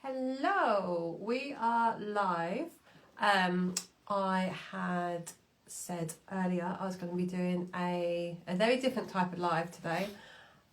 Hello, we are live. I had said earlier I was going to be doing a very different type of live today,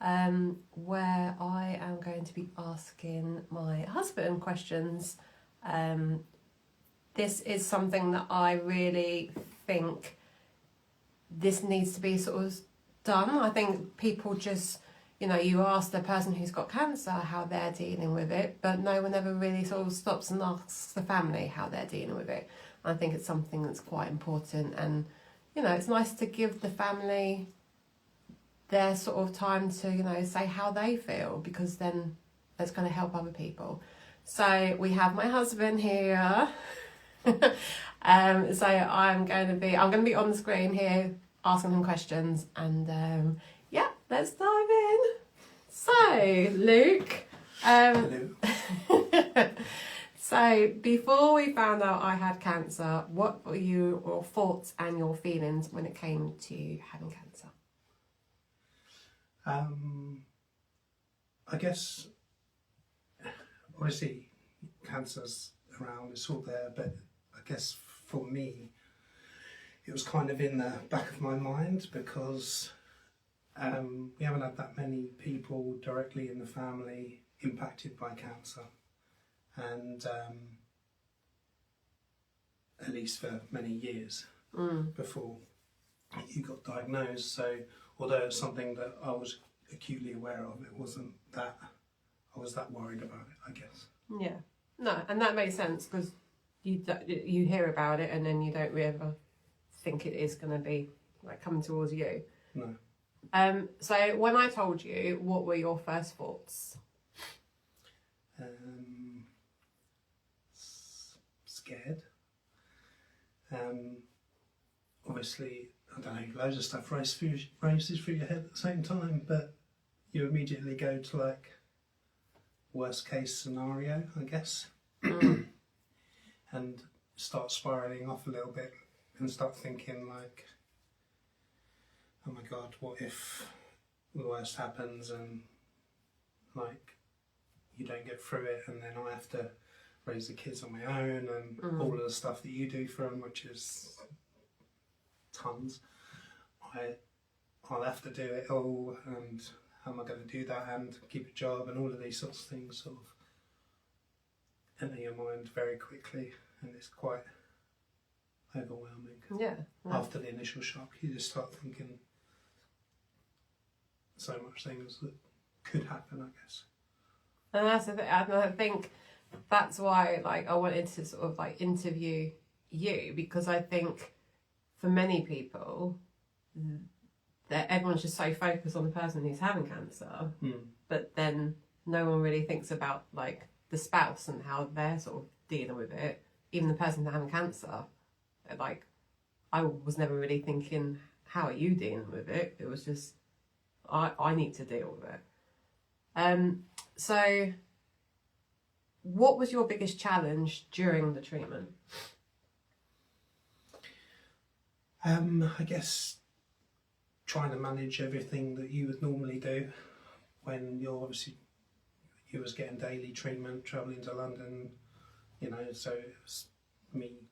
where I am going to be asking my husband questions. This is something that I really think this needs to be sort of done. I think people just, you ask the person who's got cancer how they're dealing with it, but no one ever really sort of stops and asks the family how they're dealing with it. I think it's something that's quite important, and it's nice to give the family their sort of time to say how they feel, because then that's going to help other people. So we have my husband here. So I'm going to be on the screen here asking him questions, and let's dive in. So, Luke, Hello. So before we found out I had cancer, what were your thoughts and your feelings when it came to having cancer? I guess, obviously, cancer's around, it's all there, but I guess for me, it was kind of in the back of my mind because we haven't had that many people directly in the family impacted by cancer, and at least for many years before you got diagnosed. So although it's something that I was acutely aware of, it wasn't that I was that worried about it, I guess. Yeah, no, and that makes sense because you hear about it and then you don't really ever think it is going to be like coming towards you. No. So when I told you, what were your first thoughts? Scared. Obviously, I don't know, loads of stuff races through your head at the same time, but you immediately go to like worst case scenario, I guess, and start spiraling off a little bit and start thinking like, oh my God, what if the worst happens and like you don't get through it, and then I have to raise the kids on my own and all of the stuff that you do for them, which is tons. I'll have to do it all, and how am I going to do that and keep a job and all of these sorts of things sort of enter your mind very quickly, and it's quite overwhelming. Yeah. After the initial shock, you just start thinking so much things that could happen, I guess. And that's the thing. I think that's why I wanted to sort of interview you, because I think for many people that everyone's just so focused on the person who's having cancer, but then no one really thinks about the spouse and how they're sort of dealing with it. Even the person having cancer, I was never really thinking, how are you dealing with it? It was just, I need to deal with it. So what was your biggest challenge during the treatment? I guess trying to manage everything that you would normally do when you was getting daily treatment, travelling to London, so it was me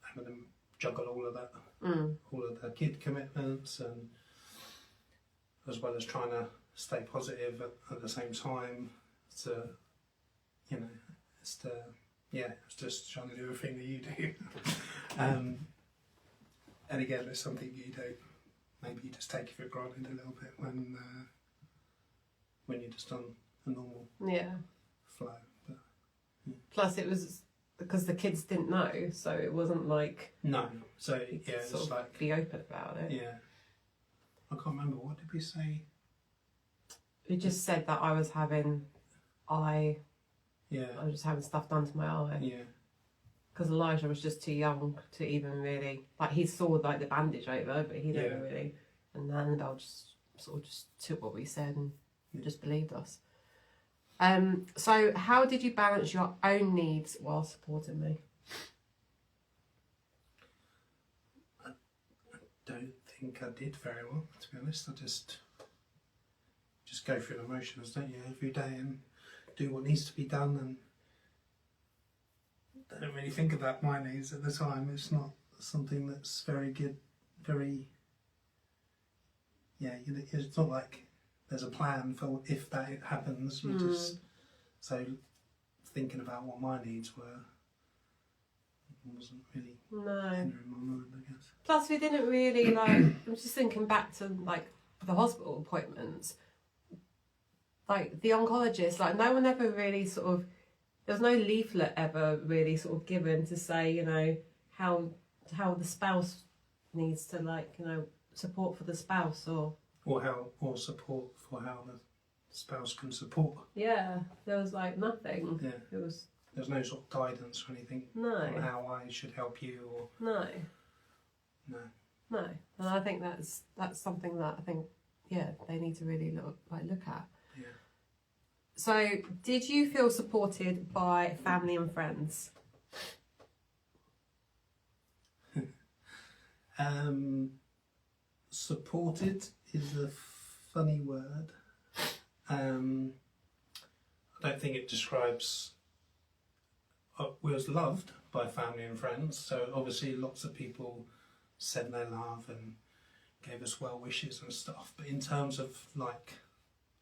having to juggle all of that, all of the kid commitments, and as well as trying to stay positive at the same time. So, it's just trying to do everything that you do. And again, it's something you don't, maybe you just take it for granted a little bit when you're just on a normal flow. But, Plus it was because the kids didn't know, so it wasn't no, so yeah, it's be open about it. Yeah, I can't remember, what did we say? We just said that I was having I was just having stuff done to my eye. Yeah. Because Elijah was just too young to even really, he saw the bandage over, but he never really. And Annabelle just sort of just took what we said and just believed us. So how did you balance your own needs while supporting me? I don't think I did very well, to be honest. I just go through the motions, don't you, every day, and do what needs to be done, and I don't really think about my needs at the time. It's not something that's very good, very, it's not like there's a plan for if that happens. You just, so thinking about what my needs were wasn't really entering my mind, I guess. Plus, we didn't really like. I'm just thinking back to like the hospital appointments. Like the oncologist, like no one ever really sort of. There was no leaflet ever really sort of given to say, you know, how the spouse needs to like, you know, support for the spouse or support for how the spouse can support. Yeah, there was like nothing. Yeah. It was. There's no sort of guidance or anything on how I should help you or no. No. And I think that's something that I think they need to really look at. Yeah. So, did you feel supported by family and friends? Supported is a funny word. I don't think it describes. We was loved by family and friends, so obviously lots of people sent their love and gave us well wishes and stuff. But in terms of like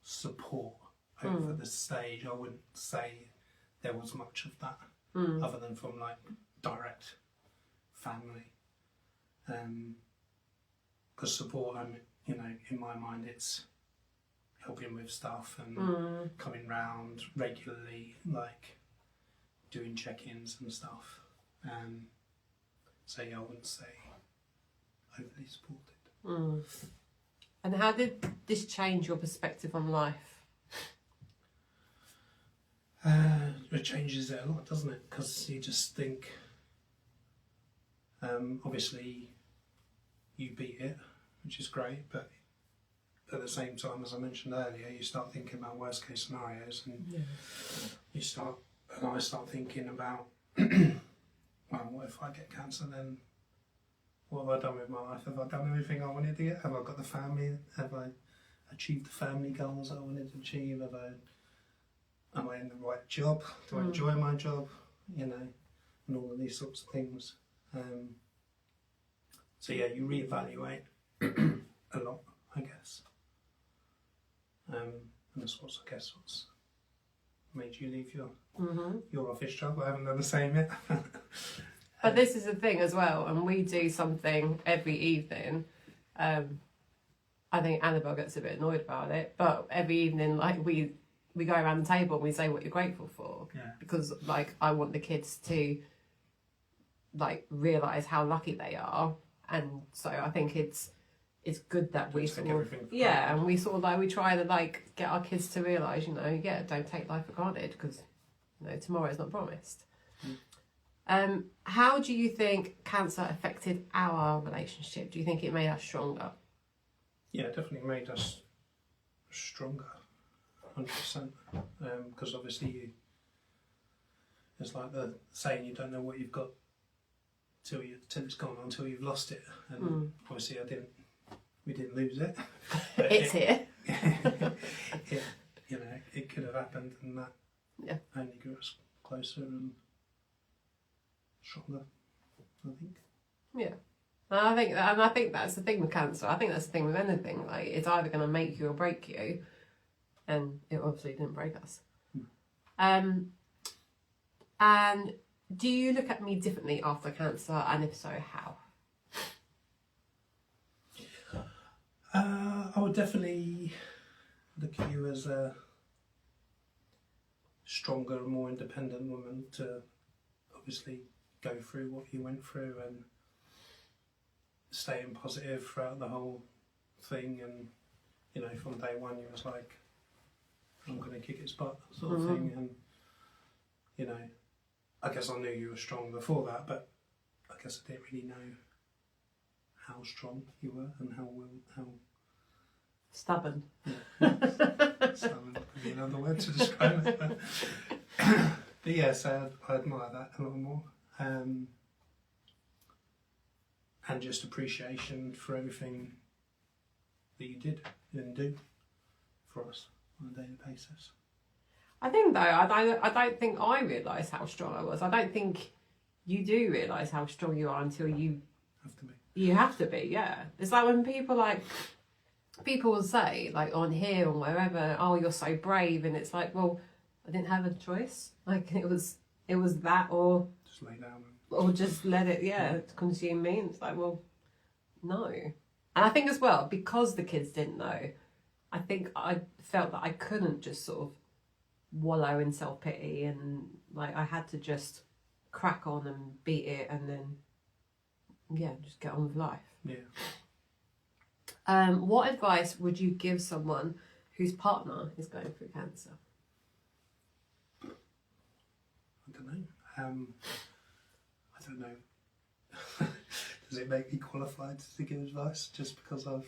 support over the stage, I wouldn't say there was much of that, other than from like direct family. Because support, in my mind, it's helping with stuff and coming round regularly, like doing check-ins and stuff. So I wouldn't say overly supported. And how did this change your perspective on life? It changes it a lot, doesn't it? Because you just think, obviously, you beat it, which is great, but at the same time, as I mentioned earlier, you start thinking about worst case scenarios, and I start thinking about, well, what if I get cancer? Then what have I done with my life? Have I done everything I wanted to get? Have I got the family? Have I achieved the family goals I wanted to achieve? Am I in the right job? Do I enjoy my job? And all of these sorts of things. So you reevaluate a lot, I guess. And that's what's made you leave your office job. I haven't done the same yet. But this is the thing as well, and we do something every evening. I think Annabelle gets a bit annoyed about it, but every evening, like we go around the table and we say what you're grateful for. Yeah. Because like I want the kids to like realise how lucky they are, and so I think it's good that we sort of and we sort of like we try to like get our kids to realise, don't take life for granted because tomorrow is not promised. How do you think cancer affected our relationship? Do you think it made us stronger? Yeah, it definitely made us stronger, 100%. Because obviously it's like the saying, you don't know what you've got till it's gone, until you've lost it. And obviously we didn't lose it. It's here. It could have happened, and that only grew us closer and stronger, I think. Yeah. And I think that's the thing with cancer. I think that's the thing with anything. Like, it's either going to make you or break you, and it obviously didn't break us. And do you look at me differently after cancer, and if so, how? I would definitely look at you as a stronger, more independent woman to obviously go through what you went through and staying positive throughout the whole thing. And from day one you was like, I'm going to kick its butt sort of thing. And I guess I knew you were strong before that, but I guess I didn't really know how strong you were and how stubborn. Stubborn would be another word to describe it. But yeah, so I admire that a lot more. And just appreciation for everything that you did and do for us on a daily basis. I think though, I don't think I realised how strong I was. I don't think you do realise how strong you are until you Have to be. you have to be, yeah. It's like when people will say, like on here or wherever, oh, you're so brave, and it's like, well, I didn't have a choice. Like it was that, or Just lay down. or just let it, yeah, consume me. And it's like, well, no. And I think as well, because the kids didn't know, I think I felt that I couldn't just sort of wallow in self-pity, and like I had to just crack on and beat it, and then, yeah, just get on with life. Yeah. What advice would you give someone whose partner is going through cancer? I don't know. I don't know. Does it make me qualified to give advice just because I've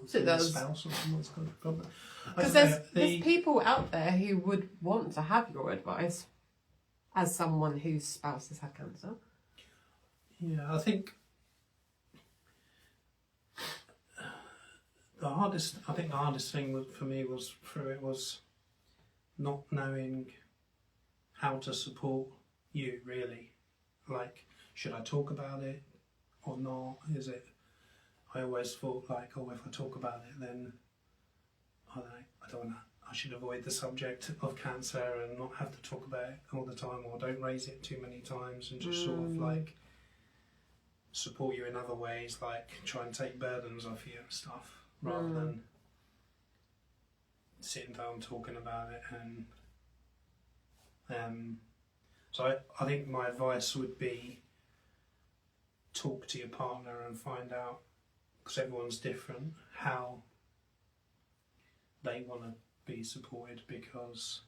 It been a does. spouse or someone's got a problem? Because there's people out there who would want to have your advice as someone whose spouse has had cancer. Yeah, I think the hardest thing for me was through it was not knowing how to support you, really. Like, should I talk about it or not? Is it? I always thought like, oh, if I talk about it, then I don't want to. I should avoid the subject of cancer and not have to talk about it all the time, or don't raise it too many times, and just sort of like support you in other ways, like try and take burdens off you and stuff, rather than sitting down talking about it. And so I think my advice would be talk to your partner and find out, because everyone's different, how they want to be supported, because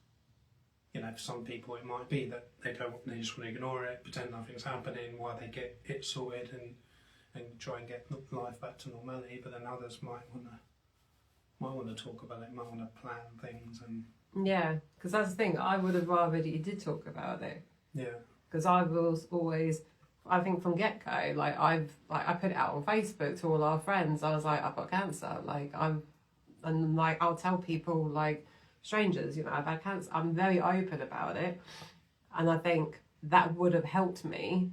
for some people it might be that they just want to ignore it, pretend nothing's happening while they get it sorted and try and get life back to normality. But then others might want to talk about it, might want to plan things, and Yeah, because that's the thing. I would have rather that you did talk about it. yeah, Because I was always, I think from get go, like I put it out on Facebook to all our friends. I was like, I've got cancer. And I'll tell people, like strangers, I've had cancer. I'm very open about it, and I think that would have helped me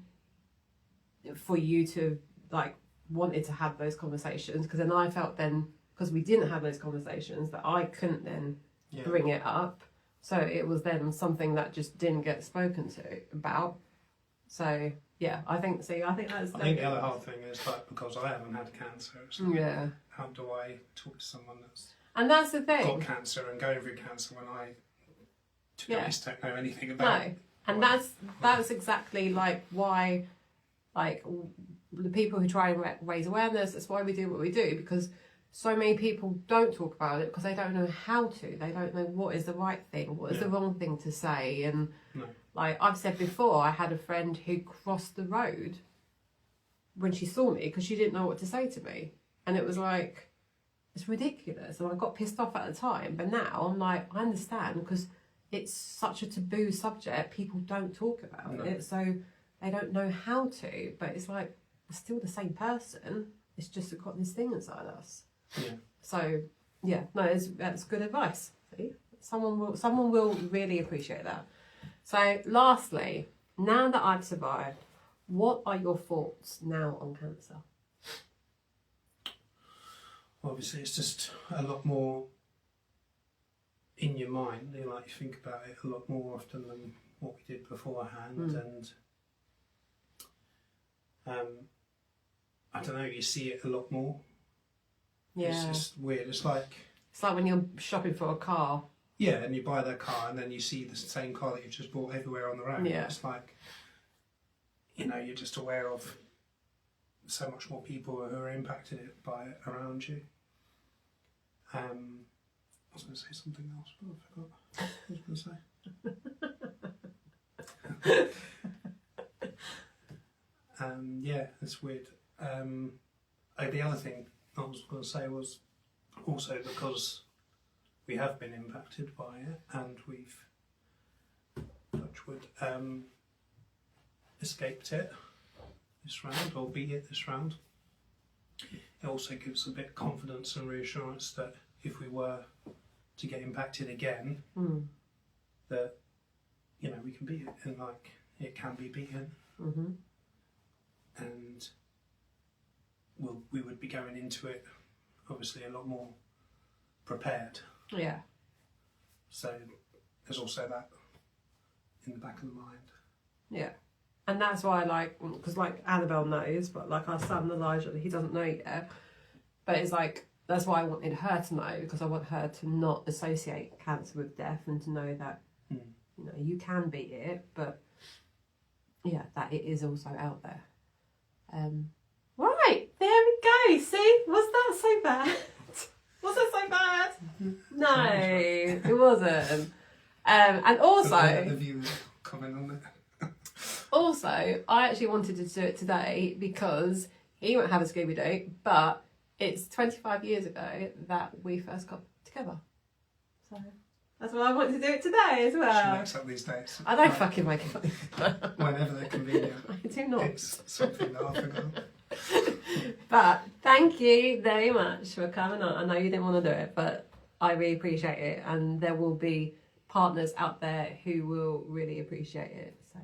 for you to like wanted to have those conversations, because then I felt then, because we didn't have those conversations, that I couldn't then bring it up. So it was then something that just didn't get spoken to about. So yeah, I think that's. I think the other hard thing is like, because I haven't had cancer, it's like, how do I talk to someone that's the thing. got cancer and going through cancer when I, to be honest, don't know anything about it? And that's exactly like why, like the people who try and raise awareness. That's why we do what we do, because so many people don't talk about it because they don't know how to. They don't know what is the right thing, what is the wrong thing to say. And like I've said before, I had a friend who crossed the road when she saw me because she didn't know what to say to me. And it was like, it's ridiculous. And I got pissed off at the time. But now I'm like, I understand, because it's such a taboo subject. People don't talk about it. So they don't know how to. But it's like, we're still the same person. It's just we've got this thing inside us. Yeah. So yeah, no, that's good advice. See, someone will really appreciate that. So lastly, now that I've survived, what are your thoughts now on cancer? Obviously, it's just a lot more in your mind. You think about it a lot more often than what we did beforehand, and I don't know. You see it a lot more. Yeah, it's just weird. It's like when you're shopping for a car. Yeah, and you buy that car, and then you see the same car that you've just bought everywhere on the road. Yeah. It's like, you're just aware of so much more people who are impacted by it around you. I was going to say something else, but I forgot what I was going to say. Yeah, it's weird. The other thing I was going to say was also because we have been impacted by it, and we've, touch wood, escaped it this round, or beat it this round. It also gives a bit of confidence and reassurance that if we were to get impacted again, that we can beat it, and it can be beaten, Mhm. and we would be going into it obviously a lot more prepared. Yeah. So there's also that in the back of the mind. Yeah. And that's why, like, because like Annabelle knows, but like our son Elijah, he doesn't know yet. But it's like, that's why I wanted her to know, because I want her to not associate cancer with death and to know that, you know, you can beat it, but yeah, that it is also out there. Right, there we go. See, was that so bad? Was that so bad? No, it wasn't. And also, the viewers comment on it. Also, I actually wanted to do it today because he won't have a Scooby-Doo, but it's 25 years ago that we first got together. So that's why I wanted to do it today as She well. makes up these dates. I don't fucking make it up. Whenever they're convenient. I do not. It's something that I forgot. But thank you very much for coming on. I know you didn't want to do it, but I really appreciate it. And there will be partners out there who will really appreciate it. So